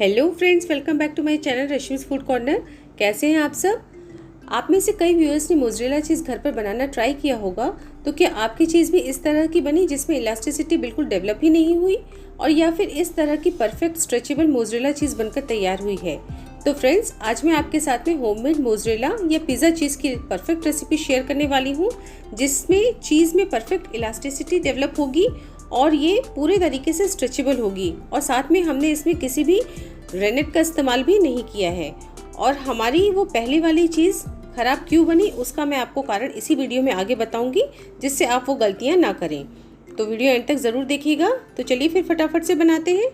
Hello friends, welcome back to my channel Rashmi's food corner. कैसे हैं आप सब। आप में से कई व्यूअर्स ने मोज़रेला चीज़ घर पर बनाना ट्राई किया होगा। तो क्या आपकी चीज़ भी इस तरह की बनी जिसमें इलास्टिसिटी बिल्कुल डेवलप ही नहीं हुई, और या फिर इस तरह की परफेक्ट स्ट्रेचेबल मोज़रेला चीज़ बनकर तैयार हुई है? तो फ्रेंड्स, आज मैं आपके साथ में होममेड मोज़रेला या पिज़्ज़ा चीज़ की परफेक्ट रेसिपी शेयर करने वाली हूँ, जिसमें चीज़ में परफेक्ट इलास्टिसिटी डेवलप होगी और ये पूरे तरीके से स्ट्रेचेबल होगी। और साथ में हमने इसमें किसी भी रेनेट का इस्तेमाल भी नहीं किया है। और हमारी वो पहली वाली चीज़ ख़राब क्यों बनी, उसका मैं आपको कारण इसी वीडियो में आगे बताऊंगी, जिससे आप वो गलतियां ना करें। तो वीडियो एंड तक ज़रूर देखिएगा। तो चलिए फिर फटाफट से बनाते हैं।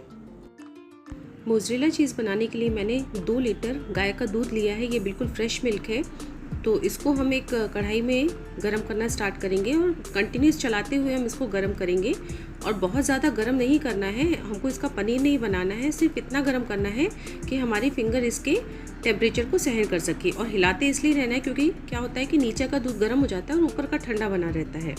मोज़रेला चीज़ बनाने के लिए मैंने 2 लीटर गाय का दूध लिया है। ये बिल्कुल फ्रेश मिल्क है। तो इसको हम एक कढ़ाई में गरम करना स्टार्ट करेंगे और कंटिन्यूस चलाते हुए हम इसको गरम करेंगे। और बहुत ज़्यादा गरम नहीं करना है, हमको इसका पनीर नहीं बनाना है। सिर्फ इतना गरम करना है कि हमारी फिंगर इसके टेम्परेचर को सहन कर सके। और हिलाते इसलिए रहना है क्योंकि क्या होता है कि नीचे का दूध गर्म हो जाता है और ऊपर का ठंडा बना रहता है।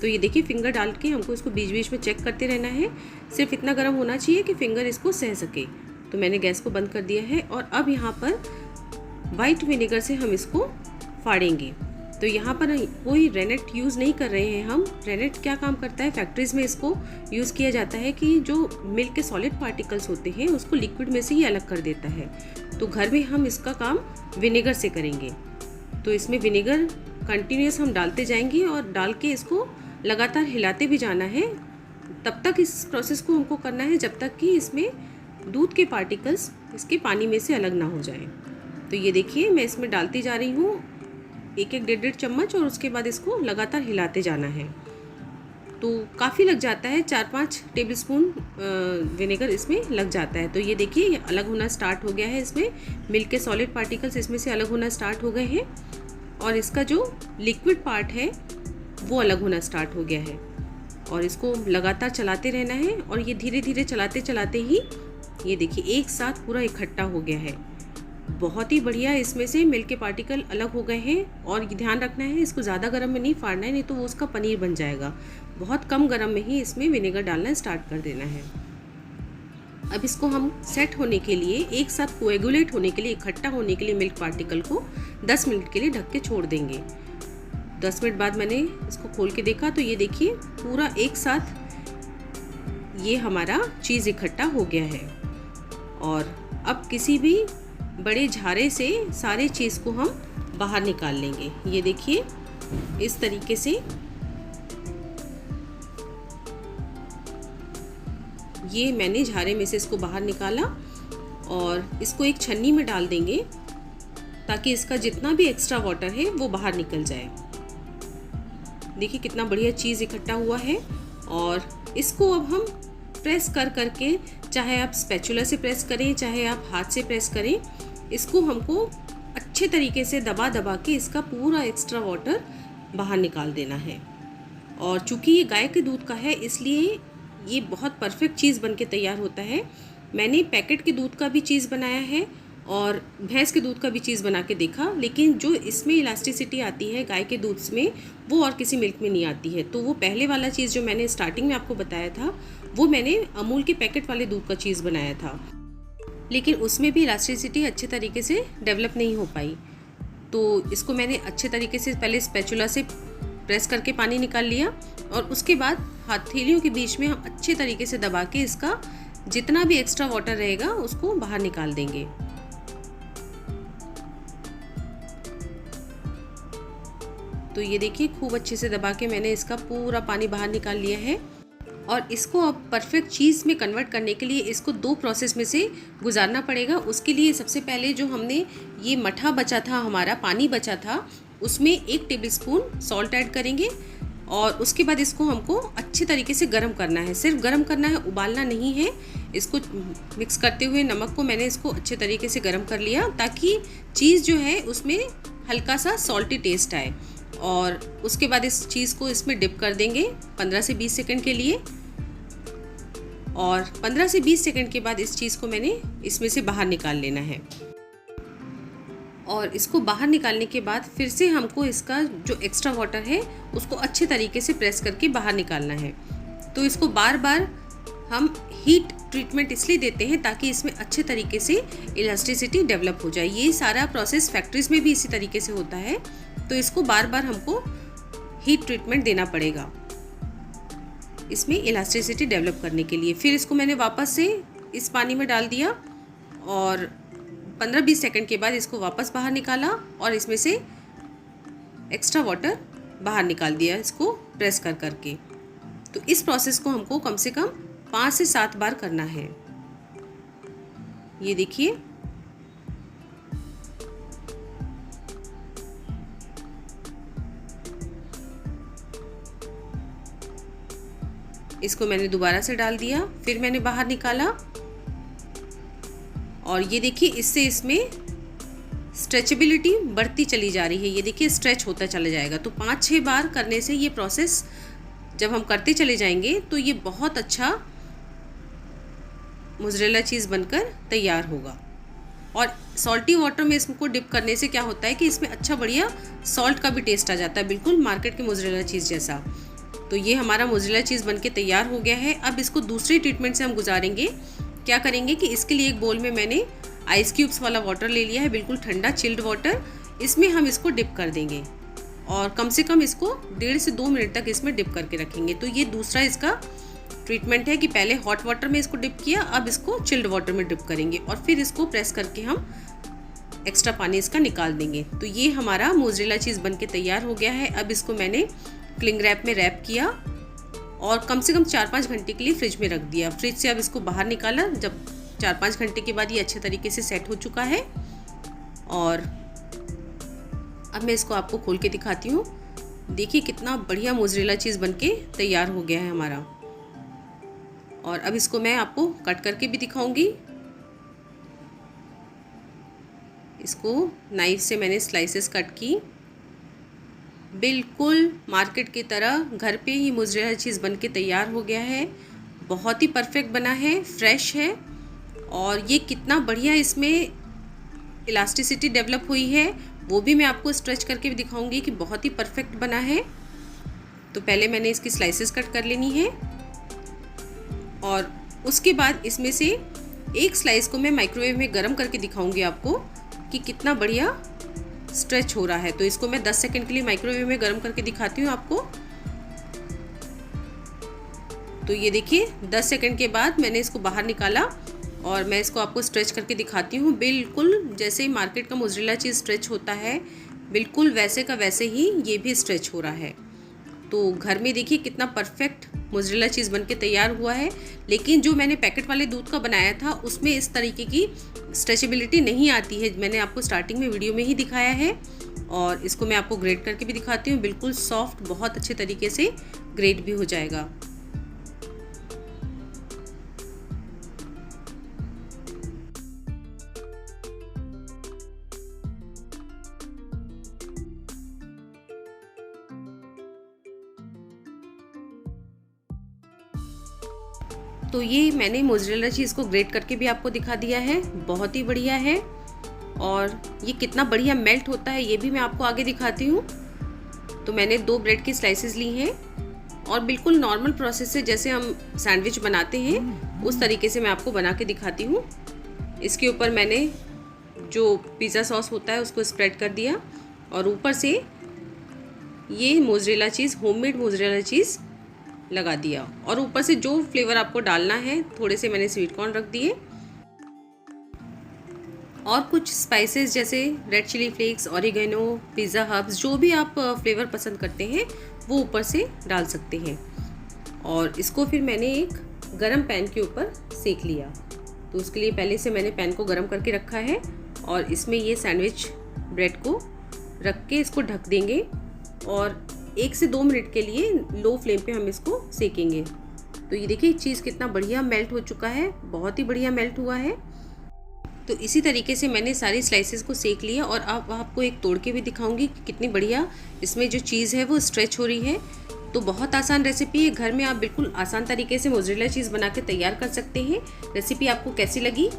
तो ये देखिए, फिंगर डाल के हमको इसको बीच बीच में चेक करते रहना है। सिर्फ इतना गर्म होना चाहिए कि फिंगर इसको सह सके। तो मैंने गैस को बंद कर दिया है और अब यहाँ पर वाइट विनेगर से हम इसको फाड़ेंगे। तो यहाँ पर कोई रेनेट यूज़ नहीं कर रहे हैं हम। रेनेट क्या काम करता है, फैक्ट्रीज़ में इसको यूज़ किया जाता है कि जो मिल्क के सॉलिड पार्टिकल्स होते हैं उसको लिक्विड में से ही अलग कर देता है। तो घर में हम इसका काम विनेगर से करेंगे। तो इसमें विनेगर कंटिन्यूस हम डालते जाएंगे और डाल के इसको लगातार हिलाते भी जाना है। तब तक इस प्रोसेस को हमको करना है जब तक कि इसमें दूध के पार्टिकल्स इसके पानी में से अलग ना हो जाएं। तो ये देखिए, मैं इसमें डालती जा रही हूँ एक डेढ़ चम्मच, और उसके बाद इसको लगातार हिलाते जाना है। तो काफ़ी लग जाता है, 4-5 टेबलस्पून विनेगर इसमें लग जाता है। तो ये देखिए, ये अलग होना स्टार्ट हो गया है। इसमें मिल्क के सॉलिड पार्टिकल्स इसमें से अलग होना स्टार्ट हो गए हैं और इसका जो लिक्विड पार्ट है वो अलग होना स्टार्ट हो गया है। और इसको लगातार चलाते रहना है और ये धीरे धीरे चलाते चलाते ही ये देखिए एक साथ पूरा इकट्ठा हो गया है। बहुत ही बढ़िया, इसमें से मिल्क के पार्टिकल अलग हो गए हैं। और ध्यान रखना है, इसको ज़्यादा गर्म में नहीं फाड़ना है, नहीं तो वो उसका पनीर बन जाएगा। बहुत कम गर्म में ही इसमें विनेगर डालना स्टार्ट कर देना है। अब इसको हम सेट होने के लिए, एक साथ कोएगुलेट होने के लिए, इकट्ठा होने के लिए मिल्क पार्टिकल को 10 मिनट के लिए ढक के छोड़ देंगे। 10 मिनट बाद मैंने इसको खोल के देखा तो ये देखिए पूरा एक साथ ये हमारा चीज़ इकट्ठा हो गया है। और अब किसी भी बड़े झारे से सारे चीज़ को हम बाहर निकाल लेंगे। ये देखिए इस तरीके से ये मैंने झारे में से इसको बाहर निकाला और इसको एक छन्नी में डाल देंगे ताकि इसका जितना भी एक्स्ट्रा वाटर है वो बाहर निकल जाए। देखिए कितना बढ़िया चीज़ इकट्ठा हुआ है। और इसको अब हम प्रेस कर करके, चाहे आप स्पैचुला से प्रेस करें चाहे आप हाथ से प्रेस करें, इसको हमको अच्छे तरीके से दबा दबा के इसका पूरा एक्स्ट्रा वाटर बाहर निकाल देना है। और चूँकि ये गाय के दूध का है इसलिए ये बहुत परफेक्ट चीज़ बनके तैयार होता है। मैंने पैकेट के दूध का भी चीज़ बनाया है और भैंस के दूध का भी चीज़ बना के देखा, लेकिन जो इसमें इलास्टिसिटी आती है गाय के दूध में वो और किसी मिल्क में नहीं आती है। तो वो पहले वाला चीज़ जो मैंने स्टार्टिंग में आपको बताया था वो मैंने अमूल के पैकेट वाले दूध का चीज़ बनाया था, लेकिन उसमें भी इलास्टिसिटी अच्छे तरीके से डेवलप नहीं हो पाई। तो इसको मैंने अच्छे तरीके से पहले स्पैचुला से प्रेस करके पानी निकाल लिया और उसके बाद हथेलियों के बीच में हम अच्छे तरीके से दबा के इसका जितना भी एक्स्ट्रा वाटर रहेगा उसको बाहर निकाल देंगे। तो ये देखिए खूब अच्छे से दबा के मैंने इसका पूरा पानी बाहर निकाल लिया है। और इसको अब परफेक्ट चीज़ में कन्वर्ट करने के लिए इसको 2 प्रोसेस में से गुजारना पड़ेगा। उसके लिए सबसे पहले जो हमने ये मठा बचा था, हमारा पानी बचा था, उसमें 1 टेबलस्पून सॉल्ट ऐड करेंगे। और उसके बाद इसको हमको अच्छे तरीके से गर्म करना है। सिर्फ गर्म करना है, उबालना नहीं है। इसको मिक्स करते हुए नमक को मैंने इसको अच्छे तरीके से गर्म कर लिया ताकि चीज़ जो है उसमें हल्का सा सॉल्टी टेस्ट आए। और उसके बाद इस चीज़ को इसमें डिप कर देंगे 15 से 20 सेकंड के लिए। और 15 से 20 सेकंड के बाद इस चीज़ को मैंने इसमें से बाहर निकाल लेना है। और इसको बाहर निकालने के बाद फिर से हमको इसका जो एक्स्ट्रा वाटर है उसको अच्छे तरीके से प्रेस करके बाहर निकालना है। तो इसको बार बार हम हीट ट्रीटमेंट इसलिए देते हैं ताकि इसमें अच्छे तरीके से इलास्टिसिटी डेवलप हो जाए। ये सारा प्रोसेस फैक्ट्रीज में भी इसी तरीके से होता है, तो इसको बार बार हमको हीट ट्रीटमेंट देना पड़ेगा इसमें इलास्टिसिटी डेवलप करने के लिए। फिर इसको मैंने वापस से इस पानी में डाल दिया और 15-20 सेकंड के बाद इसको वापस बाहर निकाला और इसमें से एक्स्ट्रा वाटर बाहर निकाल दिया, इसको प्रेस कर करके। तो इस प्रोसेस को हमको कम से कम 5 से 7 बार करना है। ये देखिए, इसको मैंने दोबारा से डाल दिया, फिर मैंने बाहर निकाला और ये देखिए इससे इसमें स्ट्रेचेबिलिटी बढ़ती चली जा रही है। ये देखिए स्ट्रेच होता चला जाएगा। तो 5-6 बार करने से ये प्रोसेस जब हम करते चले जाएंगे तो ये बहुत अच्छा मोज़रेला चीज़ बनकर तैयार होगा। और सॉल्टी वाटर में इसको डिप करने से क्या होता है कि इसमें अच्छा बढ़िया सॉल्ट का भी टेस्ट आ जाता है, बिल्कुल मार्केट के मोज़रेला चीज़ जैसा। तो ये हमारा मोज़रेला चीज़ बनके तैयार हो गया है। अब इसको दूसरे ट्रीटमेंट से हम गुजारेंगे। क्या करेंगे कि इसके लिए एक बोल में मैंने आइस क्यूब्स वाला वाटर ले लिया है, बिल्कुल ठंडा चिल्ड वाटर। इसमें हम इसको डिप कर देंगे और कम से कम इसको 1.5 से 2 मिनट तक इसमें डिप करके रखेंगे। तो ये दूसरा इसका ट्रीटमेंट है कि पहले हॉट वाटर में इसको डिप किया, अब इसको चिल्ड वाटर में डिप करेंगे और फिर इसको प्रेस करके हम एक्स्ट्रा पानी इसका निकाल देंगे। तो ये हमारा मोज़रेला चीज़ बनके तैयार हो गया है। अब इसको मैंने क्लिंग रैप में रैप किया और कम से कम 4-5 घंटे के लिए फ्रिज में रख दिया। फ्रिज से अब इसको बाहर निकाला, जब 4-5 घंटे के बाद ये अच्छे तरीके से सेट हो चुका है। और अब मैं इसको आपको खोल के दिखाती हूँ। देखिए कितना बढ़िया मोज़रेला चीज़ बनके तैयार हो गया है हमारा। और अब इसको मैं आपको कट करके भी दिखाऊंगी। इसको नाइफ से मैंने स्लाइसेस कट की, बिल्कुल मार्केट की तरह घर पे ही मोज़रेला चीज़ बनके तैयार हो गया है। बहुत ही परफेक्ट बना है, फ्रेश है और ये कितना बढ़िया इसमें इलास्टिसिटी डेवलप हुई है वो भी मैं आपको स्ट्रेच करके भी दिखाऊंगी कि बहुत ही परफेक्ट बना है। तो पहले मैंने इसकी स्लाइसेस कट कर लेनी है और उसके बाद इसमें से एक स्लाइस को मैं माइक्रोवेव में गर्म करके दिखाऊंगी आपको कि कितना बढ़िया स्ट्रेच हो रहा है। तो इसको मैं 10 सेकंड के लिए माइक्रोवेव में गर्म करके दिखाती हूँ आपको। तो ये देखिए 10 सेकंड के बाद मैंने इसको बाहर निकाला और मैं इसको आपको स्ट्रेच करके दिखाती हूँ। बिल्कुल जैसे ही मार्केट का मोज़रेला चीज़ स्ट्रेच होता है, बिल्कुल वैसे का वैसे ही ये भी स्ट्रेच हो रहा है। तो घर में देखिए कितना परफेक्ट मोज़रेला चीज़ बनके तैयार हुआ है। लेकिन जो मैंने पैकेट वाले दूध का बनाया था उसमें इस तरीके की स्ट्रेचेबिलिटी नहीं आती है, मैंने आपको स्टार्टिंग में वीडियो में ही दिखाया है। और इसको मैं आपको ग्रेट करके भी दिखाती हूँ, बिल्कुल सॉफ्ट बहुत अच्छे तरीके से ग्रेट भी हो जाएगा। तो ये मैंने मोज़रेला चीज़ को ग्रेट करके भी आपको दिखा दिया है, बहुत ही बढ़िया है। और ये कितना बढ़िया मेल्ट होता है ये भी मैं आपको आगे दिखाती हूँ। तो मैंने 2 ब्रेड की स्लाइसेस ली हैं और बिल्कुल नॉर्मल प्रोसेस से जैसे हम सैंडविच बनाते हैं उस तरीके से मैं आपको बना के दिखाती हूँ। इसके ऊपर मैंने जो पिज़्ज़ा सॉस होता है उसको स्प्रेड कर दिया और ऊपर से ये mozzarella cheese, homemade mozzarella cheese लगा दिया। और ऊपर से जो फ्लेवर आपको डालना है, थोड़े से मैंने स्वीट कॉर्न रख दिए और कुछ स्पाइसेस जैसे red chilli flakes, oregano, pizza herbs, जो भी आप फ्लेवर पसंद करते हैं वो ऊपर से डाल सकते हैं। और इसको फिर मैंने एक गरम पैन के ऊपर सेक लिया। तो उसके लिए पहले से मैंने पैन को गरम करके रखा है और इसमें ये सैंडविच ब्रेड को रख के इसको ढक देंगे और 1 से 2 मिनट के लिए लो फ्लेम पे हम इसको सेकेंगे। तो ये देखिए चीज़ कितना बढ़िया मेल्ट हो चुका है, बहुत ही बढ़िया मेल्ट हुआ है। तो इसी तरीके से मैंने सारी स्लाइसेस को सेक लिया और अब आपको एक तोड़ के भी दिखाऊंगी कि कितनी बढ़िया इसमें जो चीज़ है वो स्ट्रेच हो रही है। तो बहुत आसान रेसिपी है, घर में आप बिल्कुल आसान तरीके से मोज़रेला चीज़ बना के तैयार कर सकते हैं। रेसिपी आपको कैसी लगी?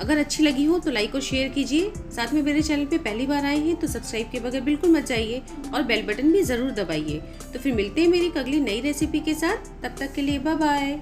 अगर अच्छी लगी हो तो लाइक और शेयर कीजिए। साथ में मेरे चैनल पे पहली बार आए हैं तो सब्सक्राइब के बगैर बिल्कुल मत जाइए और बेल बटन भी ज़रूर दबाइए। तो फिर मिलते हैं मेरी अगली नई रेसिपी के साथ, तब तक के लिए बाय बाय।